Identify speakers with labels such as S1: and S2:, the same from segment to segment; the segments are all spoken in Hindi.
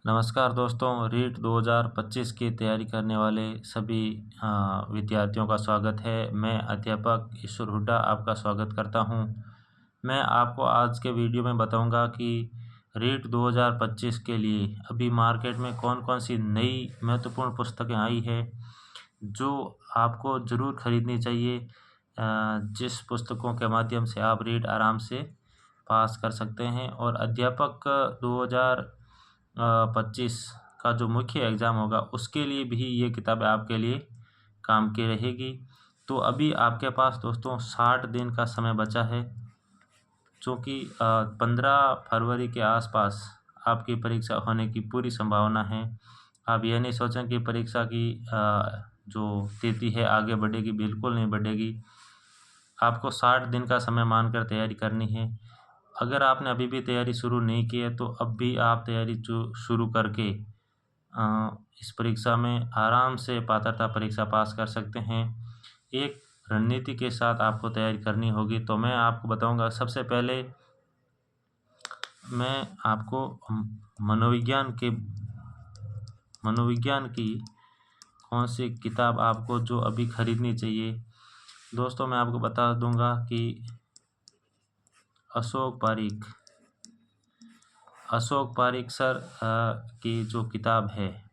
S1: नमस्कार दोस्तों, रीट 2025 की तैयारी करने वाले सभी विद्यार्थियों का स्वागत है। मैं अध्यापक ईश्वर हुड्डा आपका स्वागत करता हूं। मैं आपको आज के वीडियो में बताऊंगा कि रीट 2025 के लिए अभी मार्केट में कौन कौन सी नई महत्वपूर्ण पुस्तकें आई है जो आपको ज़रूर खरीदनी चाहिए, जिस पुस्तकों के माध्यम से आप रीट आराम से पास कर सकते हैं। और अध्यापक 2025 का जो मुख्य एग्ज़ाम होगा उसके लिए भी ये किताबें आपके लिए काम की रहेगी। तो अभी आपके पास दोस्तों 60 दिन का समय बचा है, चूँकि 15 फरवरी के आसपास आपकी परीक्षा होने की पूरी संभावना है। आप ये नहीं सोचें कि परीक्षा की जो तिथि है आगे बढ़ेगी, बिल्कुल नहीं बढ़ेगी। आपको 60 दिन का समय मानकर तैयारी करनी है। अगर आपने अभी भी तैयारी शुरू नहीं की है तो अब भी आप तैयारी शुरू करके इस परीक्षा में आराम से पात्रता परीक्षा पास कर सकते हैं। एक रणनीति के साथ आपको तैयारी करनी होगी। तो मैं आपको बताऊंगा, सबसे पहले मैं आपको मनोविज्ञान की कौन सी किताब आपको जो अभी खरीदनी चाहिए। दोस्तों मैं आपको बता दूंगा कि अशोक पारिक सर की जो किताब है,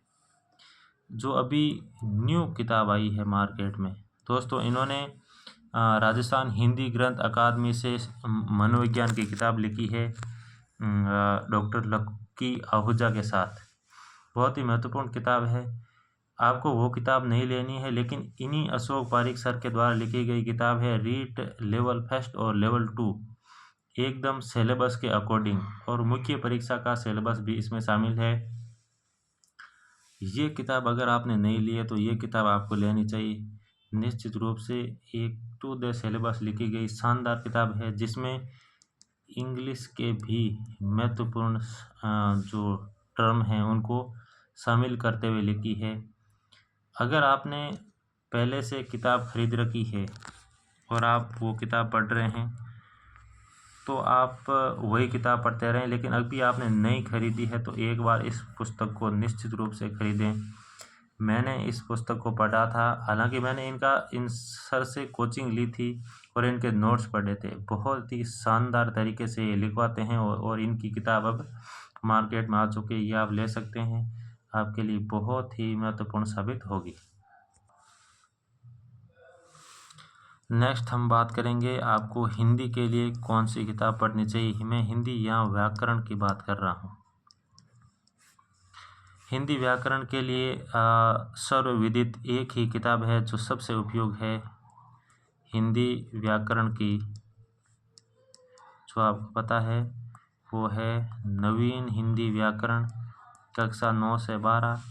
S1: जो अभी न्यू किताब आई है मार्केट में। दोस्तों इन्होंने राजस्थान हिंदी ग्रंथ अकादमी से मनोविज्ञान की किताब लिखी है डॉक्टर लक्की आहूजा के साथ। बहुत ही महत्वपूर्ण किताब है। आपको वो किताब नहीं लेनी है, लेकिन इन्हीं अशोक पारिक सर के द्वारा लिखी गई किताब है रीट लेवल फर्स्ट और लेवल 2, एकदम सिलेबस के अकॉर्डिंग, और मुख्य परीक्षा का सिलेबस भी इसमें शामिल है। ये किताब अगर आपने नहीं ली है तो ये किताब आपको लेनी चाहिए। निश्चित रूप से एक टू द सिलेबस लिखी गई शानदार किताब है, जिसमें इंग्लिश के भी महत्वपूर्ण जो टर्म हैं उनको शामिल करते हुए लिखी है। अगर आपने पहले से किताब खरीद रखी है और आप वो किताब पढ़ रहे हैं तो आप वही किताब पढ़ते रहें, लेकिन अभी आपने नहीं खरीदी है तो एक बार इस पुस्तक को निश्चित रूप से खरीदें। मैंने इस पुस्तक को पढ़ा था, हालांकि मैंने इन सर से कोचिंग ली थी और इनके नोट्स पढ़े थे। बहुत ही शानदार तरीके से ये लिखवाते हैं और इनकी किताब अब मार्केट में आ चुकी है। ये आप ले सकते हैं, आपके लिए बहुत ही महत्वपूर्ण साबित होगी। नेक्स्ट हम बात करेंगे आपको हिंदी के लिए कौन सी किताब पढ़नी चाहिए। मैं हिंदी या व्याकरण की बात कर रहा हूँ। हिंदी व्याकरण के लिए सर्वविदित एक ही किताब है जो सबसे उपयोग है हिंदी व्याकरण की, जो आपको पता है, वो है नवीन हिंदी व्याकरण कक्षा 9 से 12।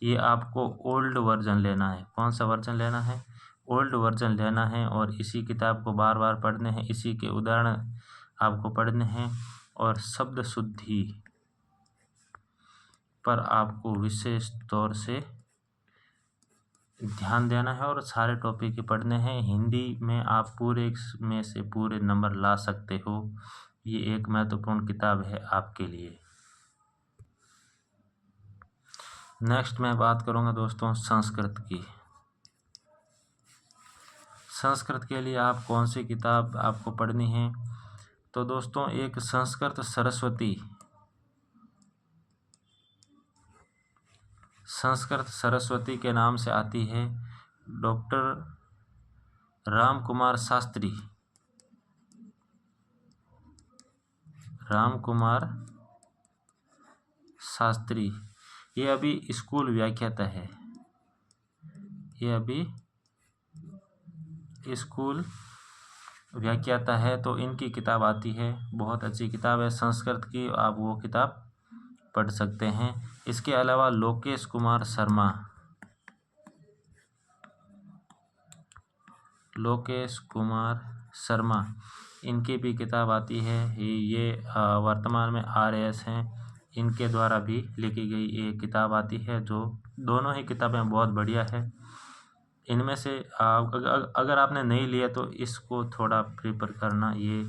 S1: ये आपको ओल्ड वर्जन लेना है। कौन सा वर्जन लेना है? ओल्ड वर्जन लेना है, और इसी किताब को बार बार पढ़ने हैं, इसी के उदाहरण आपको पढ़ने हैं, और शब्द शुद्धि पर आपको विशेष तौर से ध्यान देना है और सारे टॉपिक पढ़ने हैं। हिंदी में आप पूरे में से पूरे नंबर ला सकते हो। ये एक महत्वपूर्ण किताब है आपके लिए। नेक्स्ट मैं बात करूंगा दोस्तों संस्कृत की। संस्कृत के लिए आप कौन सी किताब आपको पढ़नी है? तो दोस्तों एक संस्कृत सरस्वती के नाम से आती है। डॉक्टर राम कुमार शास्त्री, ये अभी स्कूल व्याख्याता है। तो इनकी किताब आती है, बहुत अच्छी किताब है संस्कृत की, आप वो किताब पढ़ सकते हैं। इसके अलावा लोकेश कुमार शर्मा, इनकी भी किताब आती है। ये वर्तमान में RAS हैं, इनके द्वारा भी लिखी गई एक किताब आती है, जो दोनों ही किताबें बहुत बढ़िया है। इनमें से अगर आपने नहीं लिया तो इसको थोड़ा प्रेफर करना। ये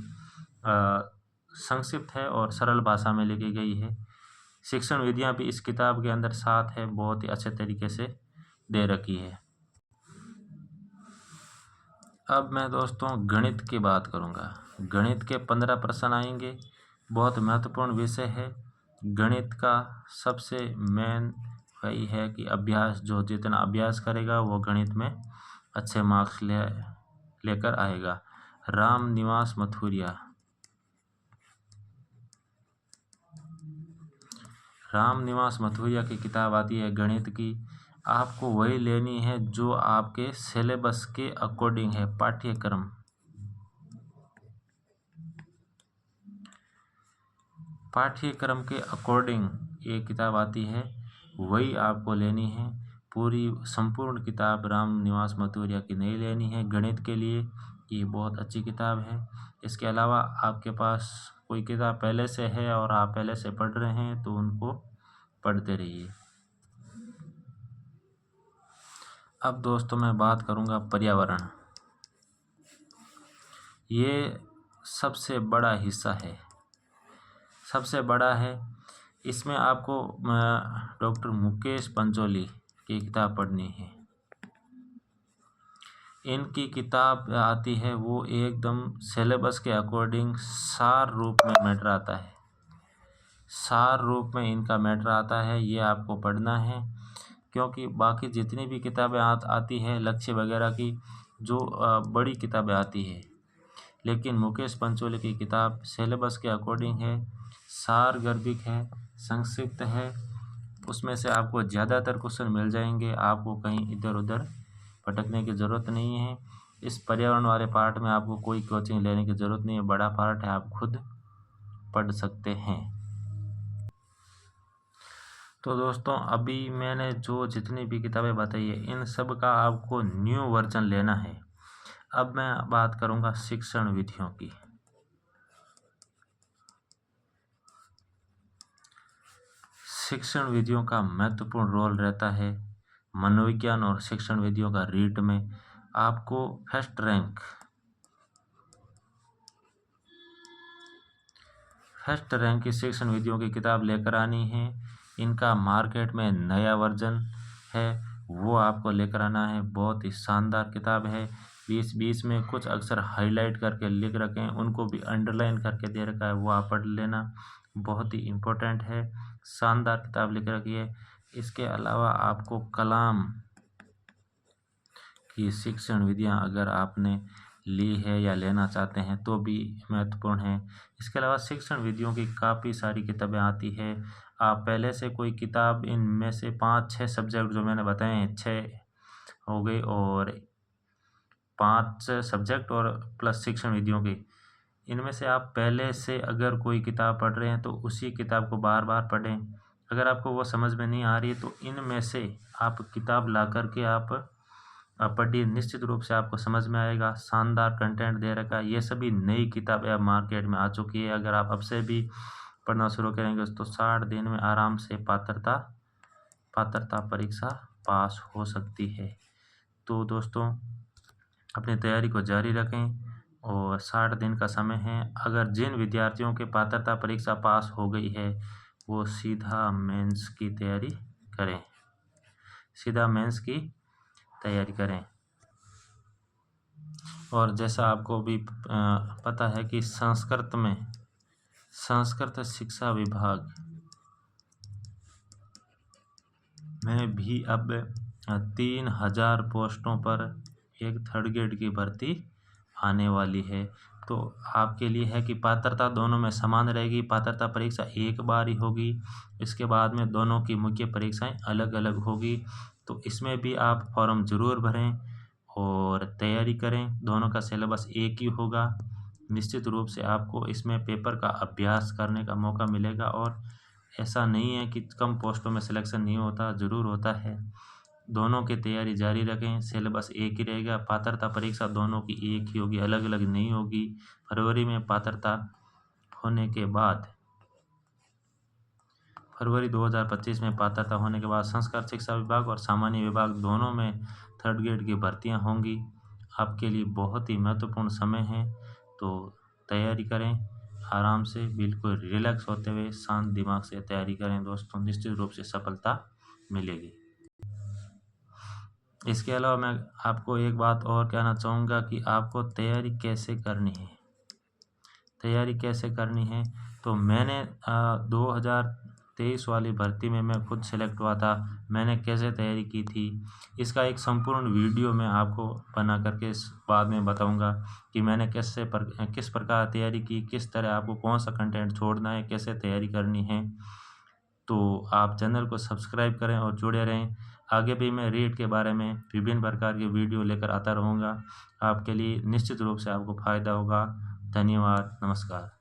S1: संक्षिप्त है और सरल भाषा में लिखी गई है। शिक्षण विधियाँ भी इस किताब के अंदर साथ है, बहुत ही अच्छे तरीके से दे रखी है। अब मैं दोस्तों गणित की बात करूँगा। गणित के 15 प्रश्न आएंगे, बहुत महत्वपूर्ण विषय है। गणित का सबसे मेन वही है कि अभ्यास, जो जितना अभ्यास करेगा वो गणित में अच्छे मार्क्स लेकर आएगा। रामनिवास मथुरिया, रामनिवास मथुरिया की किताब आती है गणित की। आपको वही लेनी है जो आपके सिलेबस के अकॉर्डिंग है, पाठ्यक्रम के अकॉर्डिंग ये किताब आती है, वही आपको लेनी है। पूरी संपूर्ण किताब रामनिवास मथुरिया की नहीं लेनी है। गणित के लिए ये बहुत अच्छी किताब है। इसके अलावा आपके पास कोई किताब पहले से है और आप पहले से पढ़ रहे हैं तो उनको पढ़ते रहिए। अब दोस्तों मैं बात करूँगा पर्यावरण। ये सबसे बड़ा हिस्सा है, सबसे बड़ा है। इसमें आपको डॉक्टर मुकेश पंचोली की किताब पढ़नी है। इनकी किताब आती है वो एकदम सिलेबस के अकॉर्डिंग सार रूप में मैटर आता है, सार रूप में इनका मैटर आता है। ये आपको पढ़ना है, क्योंकि बाकी जितनी भी किताबें आती है लक्ष्य वगैरह की, जो बड़ी किताबें आती है, लेकिन मुकेश पंचोली की किताब सिलेबस के अकॉर्डिंग है, सार गर्भिक है, संक्षिप्त है। उसमें से आपको ज़्यादातर क्वेश्चन मिल जाएंगे, आपको कहीं इधर उधर भटकने की ज़रूरत नहीं है। इस पर्यावरण वाले पार्ट में आपको कोई कोचिंग लेने की ज़रूरत नहीं है, बड़ा पार्ट है, आप खुद पढ़ सकते हैं। तो दोस्तों अभी मैंने जो जितनी भी किताबें बताई है, इन सब का आपको न्यू वर्जन लेना है। अब मैं बात करूंगा शिक्षण विधियों की। शिक्षण विधियों का महत्वपूर्ण रोल रहता है मनोविज्ञान और शिक्षण विधियों का रीट में। आपको फर्स्ट रैंक की शिक्षण विधियों की किताब लेकर आनी है। इनका मार्केट में नया वर्जन है, वो आपको लेकर आना है। बहुत ही शानदार किताब है। बीच में कुछ अक्षर हाईलाइट करके लिख रखे हैं, उनको भी अंडरलाइन करके दे रखा है, वो आप पढ़ लेना, बहुत ही इम्पोर्टेंट है। शानदार किताब लिख रखी है। इसके अलावा आपको कलाम की शिक्षण विधियाँ अगर आपने ली है या लेना चाहते हैं तो भी महत्वपूर्ण है। इसके अलावा शिक्षण विधियों की काफ़ी सारी किताबें आती है। आप पहले से कोई किताब, इनमें से 5-6 सब्जेक्ट जो मैंने बताए हैं, 6 हो गए, और 5 सब्जेक्ट और प्लस शिक्षण विधियों की, इनमें से आप पहले से अगर कोई किताब पढ़ रहे हैं तो उसी किताब को बार बार पढ़ें। अगर आपको वो समझ में नहीं आ रही है तो इनमें से आप किताब ला करके आप पढ़िए, निश्चित रूप से आपको समझ में आएगा। शानदार कंटेंट दे रखा है। ये सभी नई किताबें अब मार्केट में आ चुकी है। अगर आप अब से भी पढ़ना शुरू करेंगे तो 60 दिन में आराम से पात्रता परीक्षा पास हो सकती है। तो दोस्तों अपनी तैयारी को जारी रखें, और 60 दिन का समय है। अगर जिन विद्यार्थियों के पात्रता परीक्षा पास हो गई है वो सीधा मेंस की तैयारी करें, सीधा मेंस की तैयारी करें। और जैसा आपको भी पता है कि संस्कृत शिक्षा विभाग में भी अब 3000 पोस्टों पर एक थर्ड ग्रेड की भर्ती आने वाली है। तो आपके लिए है कि पात्रता दोनों में समान रहेगी। पात्रता परीक्षा एक बार ही होगी, इसके बाद में दोनों की मुख्य परीक्षाएं अलग अलग होगी। तो इसमें भी आप फॉर्म ज़रूर भरें और तैयारी करें। दोनों का सिलेबस एक ही होगा। निश्चित रूप से आपको इसमें पेपर का अभ्यास करने का मौका मिलेगा, और ऐसा नहीं है कि कम पोस्टों में सिलेक्शन नहीं होता, ज़रूर होता है। दोनों की तैयारी जारी रखें, सिलेबस एक ही रहेगा। पात्रता परीक्षा दोनों की एक ही होगी, अलग अलग नहीं होगी। फरवरी में पात्रता होने के बाद, फरवरी 2025 में पात्रता होने के बाद संस्कृत शिक्षा विभाग और सामान्य विभाग दोनों में थर्ड ग्रेड की भर्तियां होंगी। आपके लिए बहुत ही महत्वपूर्ण समय है, तो तैयारी करें। आराम से बिल्कुल रिलैक्स होते हुए शांत दिमाग से तैयारी करें दोस्तों, निश्चित रूप से सफलता मिलेगी। इसके अलावा मैं आपको एक बात और कहना चाहूँगा कि आपको तैयारी कैसे करनी है। तैयारी कैसे करनी है, तो मैंने 2023 वाली भर्ती में मैं खुद सेलेक्ट हुआ था। मैंने कैसे तैयारी की थी, इसका एक संपूर्ण वीडियो मैं आपको बना करके बाद में बताऊंगा कि मैंने किस प्रकार तैयारी की, किस तरह आपको कौन सा कंटेंट छोड़ना है, कैसे तैयारी करनी है। तो आप चैनल को सब्सक्राइब करें और जुड़े रहें। आगे भी मैं रीट के बारे में विभिन्न प्रकार के वीडियो लेकर आता रहूँगा। आपके लिए निश्चित रूप से आपको फ़ायदा होगा। धन्यवाद, नमस्कार।